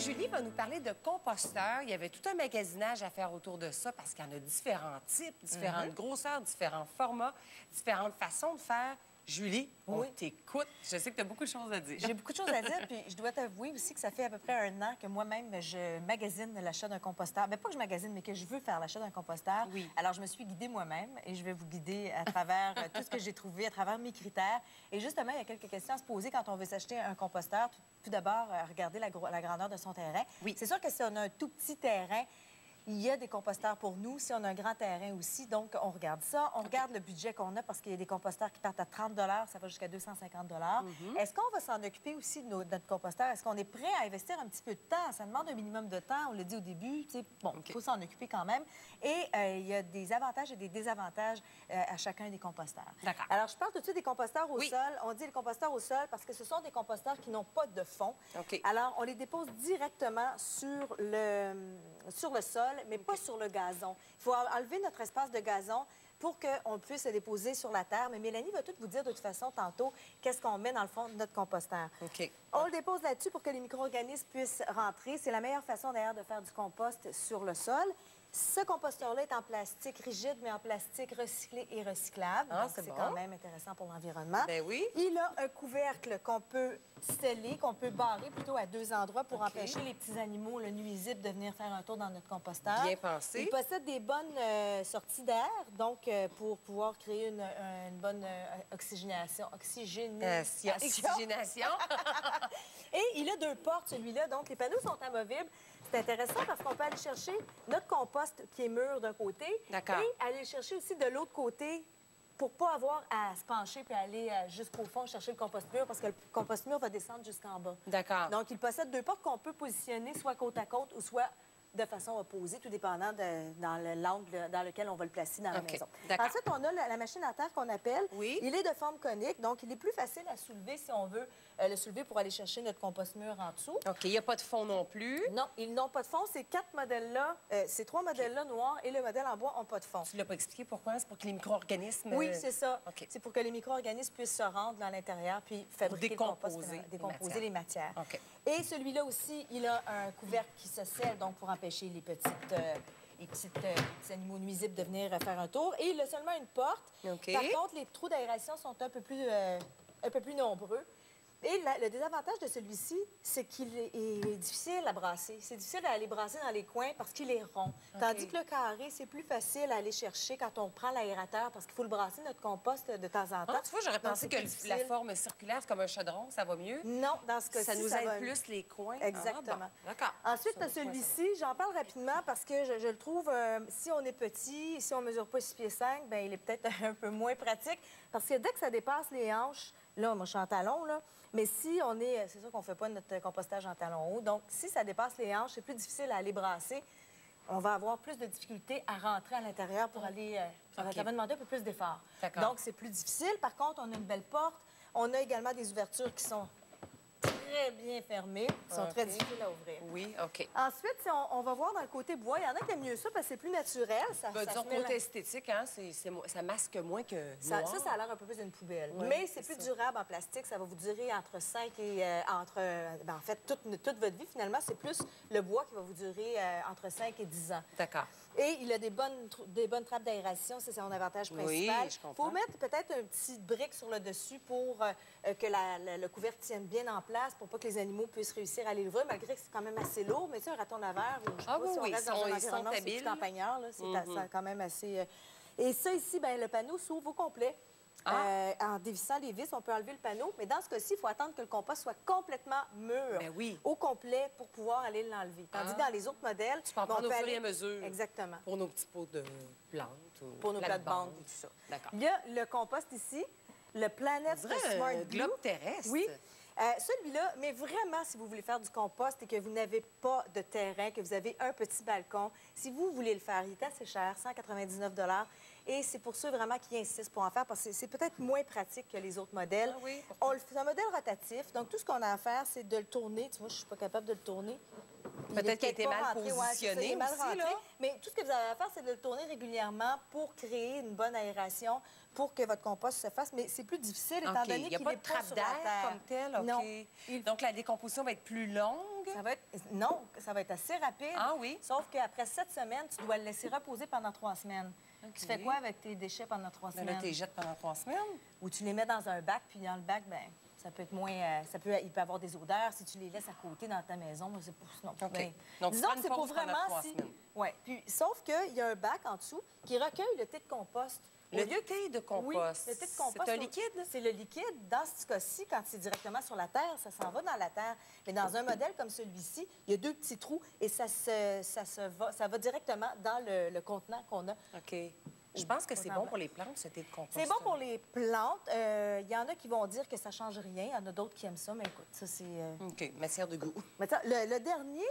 Julie va nous parler de composteurs. Il y avait tout un magasinage à faire autour de ça parce qu'il y en a différents types, différentes grosseurs, différents formats, différentes façons de faire. Julie, on t'écoute. Je sais que tu as beaucoup de choses à dire. J'ai beaucoup de choses à dire, puis je dois t'avouer aussi que ça fait à peu près 1 an que moi-même, je magasine l'achat d'un composteur. Bien, pas que je magasine, mais que je veux faire l'achat d'un composteur. Oui. Alors, je me suis guidée moi-même et je vais vous guider à travers tout ce que j'ai trouvé, à travers mes critères. Et justement, il y a quelques questions à se poser quand on veut s'acheter un composteur. Tout d'abord, regarder la grandeur de son terrain. Oui. C'est sûr que si on a un tout petit terrain, il y a des composteurs pour nous. Si on a un grand terrain aussi, donc on regarde ça. On regarde le budget qu'on a parce qu'il y a des composteurs qui partent à 30 ça va jusqu'à 250 Est-ce qu'on va s'en occuper aussi de notre composteur? Est-ce qu'on est prêt à investir un petit peu de temps? Ça demande un minimum de temps, on l'a dit au début. Bon, il faut s'en occuper quand même. Et il y a des avantages et des désavantages à chacun des composteurs. D'accord. Alors, je parle tout de suite des composteurs au sol. On dit les composteurs au sol parce que ce sont des composteurs qui n'ont pas de fond. Alors, on les dépose directement sur le sol, mais pas sur le gazon. Il faut enlever notre espace de gazon pour qu'on puisse le déposer sur la terre. Mais Mélanie va tout vous dire de toute façon tantôt qu'est-ce qu'on met dans le fond de notre composteur. On le dépose là-dessus pour que les micro-organismes puissent rentrer. C'est la meilleure façon d'ailleurs de faire du compost sur le sol. Ce composteur-là est en plastique rigide, mais en plastique recyclé et recyclable. Donc, c'est quand même intéressant pour l'environnement. Ben oui. Il a un couvercle qu'on peut sceller, qu'on peut barrer plutôt à 2 endroits pour empêcher les petits animaux, le nuisible, de venir faire un tour dans notre composteur. Bien pensé. Il possède des bonnes sorties d'air, donc pour pouvoir créer une bonne oxygénation. Et il a 2 portes, celui-là. Donc, les panneaux sont amovibles. C'est intéressant parce qu'on peut aller chercher notre compost qui est mûr d'un côté et aller le chercher aussi de l'autre côté pour pas avoir à se pencher puis aller jusqu'au fond chercher le compost mûr parce que le compost mûr va descendre jusqu'en bas. D'accord. Donc, il possède 2 portes qu'on peut positionner soit côte à côte ou soit de façon opposée, tout dépendant dans l'angle dans lequel on va le placer dans la maison. Ensuite, on a la machine à terre qu'on appelle. Il est de forme conique, donc il est plus facile à soulever si on veut le soulever pour aller chercher notre compost mûr en dessous. Il n'y a pas de fond non plus. Non, ils n'ont pas de fond. Ces 4 modèles-là, ces 3 modèles-là noirs et le modèle en bois n'ont pas de fond. Tu ne l'as pas expliqué pourquoi? C'est pour que les micro-organismes... Oui, c'est ça. C'est pour que les micro-organismes puissent se rendre dans l'intérieur puis fabriquer le compost, décomposer les matières. Et celui-là aussi, il a un couvercle qui se scelle, donc pour empêcher les petits animaux nuisibles de venir faire un tour. Et il a seulement une porte. Par contre, les trous d'aération sont un peu plus nombreux. Et le désavantage de celui-ci, c'est qu'il est difficile à brasser. C'est difficile à aller brasser dans les coins parce qu'il est rond. Tandis que le carré, c'est plus facile à aller chercher quand on prend l'aérateur parce qu'il faut le brasser, notre compost, de temps en temps. Tu vois, j'aurais pensé que la forme circulaire, c'est comme un chaudron, ça va mieux. Non, dans ce cas-ci, ça nous aide plus les coins. Exactement. D'accord. Ensuite, celui-ci, j'en parle rapidement parce que je le trouve, si on est petit, si on ne mesure pas 6 pieds 5, bien, il est peut-être un peu moins pratique parce que dès que ça dépasse les hanches, là, moi, je suis en talon, là, mais si on est... C'est sûr qu'on ne fait pas notre compostage en talon haut. Donc, si ça dépasse les hanches, c'est plus difficile à aller brasser. On va avoir plus de difficultés à rentrer à l'intérieur pour aller... Ça va demander un peu plus d'effort. Donc, c'est plus difficile. Par contre, on a une belle porte. On a également des ouvertures qui sont très bien fermées, qui sont très difficiles à ouvrir. Oui, OK. Ensuite, si on va voir dans le côté bois, il y en a qui aiment mieux ça parce que c'est plus naturel. Disons, côté esthétique, hein, ça masque moins que noir. Ça a l'air un peu plus d'une poubelle. Mais c'est plus durable en plastique. Ça va vous durer entre 5 et... en fait, toute votre vie, finalement, c'est plus le bois qui va vous durer entre 5 et 10 ans. D'accord. Et il a des bonnes trappes d'aération. C'est son avantage principal. Je comprends. Il faut mettre peut-être une petite brique sur le dessus pour que le couvercle tienne bien en place, pour pas que les animaux puissent réussir à aller l'ouvrir, malgré que c'est quand même assez lourd. Mais tu sais, un raton laveur, ou je sais pas si on reste dans un environnement c'est campagnard, c'est quand même assez... Et ça ici, bien, le panneau s'ouvre au complet. En dévissant les vis, on peut enlever le panneau. Mais dans ce cas-ci, il faut attendre que le compost soit complètement mur, au complet, pour pouvoir aller l'enlever. Tandis que dans les autres modèles... Tu peux en prendre au fur et à mesure. Exactement. Pour nos petits pots de plantes. Pour nos plates-bandes et tout ça. D'accord. Il y a le compost ici, le Planet Smart Blue. Globe terrestre. Oui. Celui-là, mais vraiment, si vous voulez faire du compost et que vous n'avez pas de terrain, que vous avez un petit balcon, si vous voulez le faire, il est assez cher, 199 et c'est pour ceux vraiment qui insistent pour en faire, parce que c'est peut-être moins pratique que les autres modèles. C'est un modèle rotatif, donc tout ce qu'on a à faire, c'est de le tourner. Tu vois, je ne suis pas capable de le tourner. Peut-être qu'il était mal positionné aussi, là. Mais tout ce que vous avez à faire, c'est de le tourner régulièrement pour créer une bonne aération, pour que votre compost se fasse. Mais c'est plus difficile, étant donné qu'il n'est pas sur la terre. Comme tel, OK. Non. Donc, la décomposition va être plus longue? Non, ça va être assez rapide. Ah oui? Sauf qu'après 7 semaines, tu dois le laisser reposer pendant 3 semaines. Okay. Tu fais quoi avec tes déchets pendant 3 semaines? Là, tu les jettes pendant 3 semaines? Ou tu les mets dans un bac, puis dans le bac, bien, ça peut être moins... il peut avoir des odeurs si tu les laisses à côté dans ta maison. Mais c'est pour... Non, OK. Donc, disons que c'est pour vraiment... Oui. Puis, sauf qu'il y a un bac en dessous qui recueille le thé de compost. Le thé de compost? Oui, le thé de compost. C'est un liquide? C'est le liquide. Dans ce cas-ci, quand c'est directement sur la terre, ça s'en va dans la terre. Mais dans un modèle comme celui-ci, il y a 2 petits trous et ça va directement dans le contenant qu'on a. OK. Je pense que c'est bon pour les plantes, ce thé de compost. C'est bon pour les plantes. Il y en a qui vont dire que ça ne change rien. Il y en a d'autres qui aiment ça, mais écoute, ça, c'est... OK, matière de goût. Maintenant, le dernier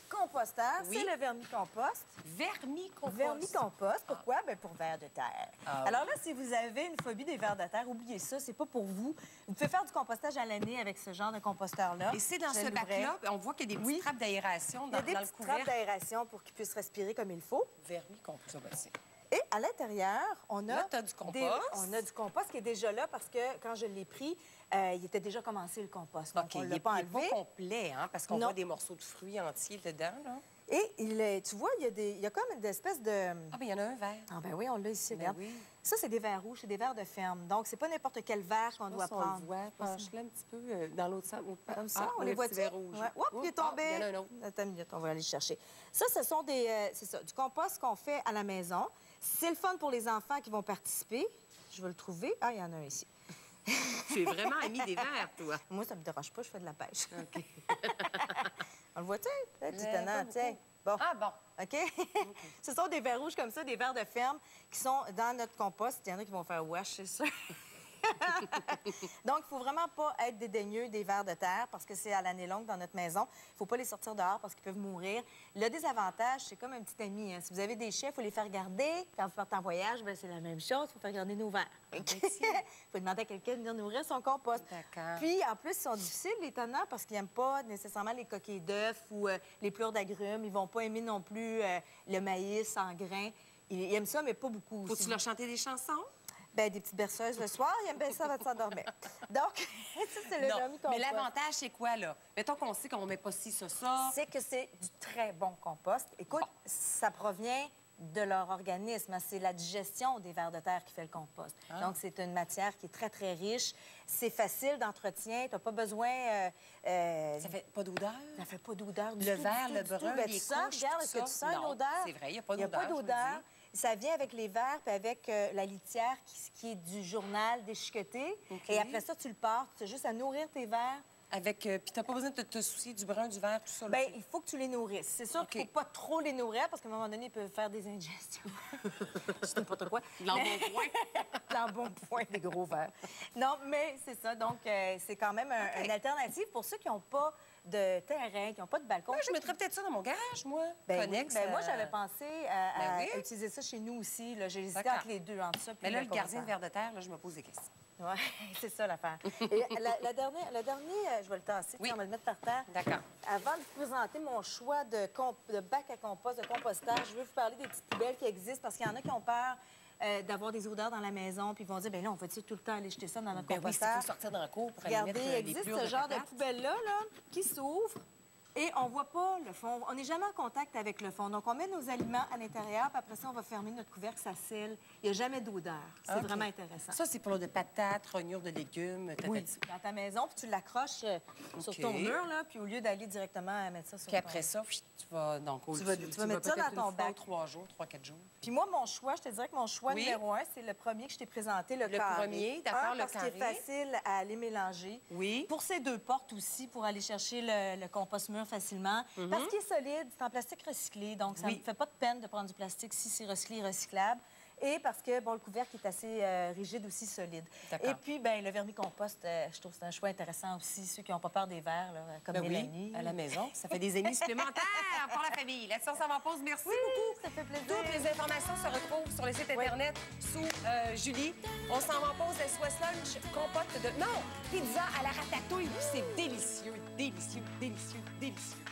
composteur, c'est le vermicompost. Vermicompost? Vermicompost. Pourquoi? Bien, pour vers de terre. Alors là, si vous avez une phobie des vers de terre, oubliez ça, c'est pas pour vous. Vous pouvez faire du compostage à l'année avec ce genre de composteur-là. Et c'est dans ce bac-là, on voit qu'il y a des petites trappes d'aération dans le couvercle. Il y a des petites trappes d'aération pour qu'ils puissent respirer comme il faut. Vermicompost, ça. Et à l'intérieur, on a... Là, tu as du compost. On a du compost qui est déjà là parce que quand je l'ai pris, il était déjà commencé le compost. Donc, on ne l'a pas enlevé. Il n'est pas complet, hein, parce qu'on voit des morceaux de fruits entiers dedans, là. Et tu vois, il y a comme une espèce de... Ah, bien, il y en a un vert. Ah, ben oui, on l'a ici, regarde. Oui. Ça, c'est des verres rouges, c'est des verres de ferme. Donc, c'est pas n'importe quel verre qu'on doit prendre. On le voit. Penche-le un petit peu dans l'autre sens. Comme ça, on les voit. Verre rouge. Ouais. Oups, il est tombé. Il y en a un autre. Attends une minute, on va aller le chercher. Ça, ce sont du compost qu'on fait à la maison. C'est le fun pour les enfants qui vont participer. Je vais le trouver. Ah, il y en a un ici. Tu es vraiment ami des verres, toi. Moi, ça me dérange pas, je fais de la pêche. OK. On le voit-tu? Petit tenant, tiens. Bon. Ah, bon. OK? Ce sont des verres rouges comme ça, des verres de ferme qui sont dans notre compost. Il y en a qui vont faire wash, c'est sûr. Donc, il ne faut vraiment pas être dédaigneux des vers de terre parce que c'est à l'année longue dans notre maison. Il ne faut pas les sortir dehors parce qu'ils peuvent mourir. Le désavantage, c'est comme un petit ami. Hein. Si vous avez des chats, il faut les faire garder. Quand vous partez en voyage, c'est la même chose. Il faut faire garder nos verres. Il faut demander à quelqu'un de venir nourrir son compost. D'accord. Puis, en plus, ils sont difficiles, les tenants, parce qu'ils n'aiment pas nécessairement les coquilles d'œufs ou les pleurs d'agrumes. Ils ne vont pas aimer non plus le maïs en grains. Ils aiment ça, mais pas beaucoup. Faut-tu leur chanter des chansons? Bien, des petites berceuses le soir, ils aiment bien ça avant de s'endormir. Donc, ça, c'est le vermicompost. Mais l'avantage, c'est quoi, là? Mettons qu'on sait qu'on ne met pas ci, ça. C'est que c'est du très bon compost. Écoute, ça provient de leur organisme. C'est la digestion des vers de terre qui fait le compost. Donc, c'est une matière qui est très, très riche. C'est facile d'entretien. Tu n'as pas besoin... Ça fait pas d'odeur? Ça fait pas d'odeur du tout. Le vert, le brun, les couches, regarde, est-ce que tu sens une odeur? C'est vrai, il n'y a pas d'odeur. Il n'y a pas d'odeur. Ça vient avec les verres puis avec la litière qui est du journal déchiqueté. Okay. Et après ça, tu le portes. Tu as juste à nourrir tes verres. Puis tu n'as pas besoin de te soucier du brun, du vert, tout ça? Bien, il faut que tu les nourrisses. C'est sûr qu'il ne faut pas trop les nourrir parce qu'à un moment donné, ils peuvent faire des indigestions. Je sais pas trop quoi. L'embonpoint. L'embonpoint des gros verres. Non, mais c'est ça. Donc, c'est quand même une alternative pour ceux qui n'ont pas de terrain, qui n'ont pas de balcon. Je mettrais peut-être ça dans mon garage, moi. Connex. Moi, j'avais pensé à utiliser ça chez nous aussi. J'ai hésité entre les deux, entre ça. Mais là, le gardien de vers de terre, là, je me pose des questions. Oui, c'est ça l'affaire. Et le dernier, je vais le tasser, on va le mettre par terre. D'accord. Avant de vous présenter mon choix de bac à compost, de compostage, je veux vous parler des petites poubelles qui existent parce qu'il y en a qui ont peur d'avoir des odeurs dans la maison, puis ils vont dire, bien là, on va-tu tout le temps aller jeter ça dans notre composteur? Oui, il faut sortir dans la cour pour aller Regardez, mettre il existe ce genre de poubelle-là qui s'ouvre. Et on ne voit pas le fond. On n'est jamais en contact avec le fond. Donc, on met nos aliments à l'intérieur, puis après ça, on va fermer notre couvercle, ça scelle. Il n'y a jamais d'odeur. C'est vraiment intéressant. Ça, c'est pour des patates, rognures de légumes, dans ta maison, puis tu l'accroches sur ton mur, là, puis au lieu d'aller directement mettre ça sur Puis après ça, tu vas donc tu vas mettre ça dans ton bac. 3 jours, 3-4 jours. Puis moi, mon choix, je te dirais que mon choix numéro 1, c'est le premier que je t'ai présenté, le carré. Le premier, d'accord, le carré. Parce qu'il est facile à aller mélanger. Oui. Pour ces 2 portes aussi, pour aller chercher le compost mûr facilement. Parce qu'il est solide, c'est en plastique recyclé, donc ça ne fait pas de peine de prendre du plastique si c'est recyclé et recyclable. Et parce que, bon, le couvercle est assez rigide aussi, solide. Et puis, bien, le vermicompost, je trouve que c'est un choix intéressant aussi. Ceux qui n'ont pas peur des vers, là, comme Mélanie. À la maison, ça fait des amis supplémentaires pour la famille. Là-dessus, on s'en va en pause. Merci beaucoup. Ça fait plaisir. Toutes les informations se retrouvent sur le site Internet sous Julie. On s'en va en pause. SOS Lunch, compote de... Non, pizza à la ratatouille. C'est délicieux, délicieux, délicieux, délicieux.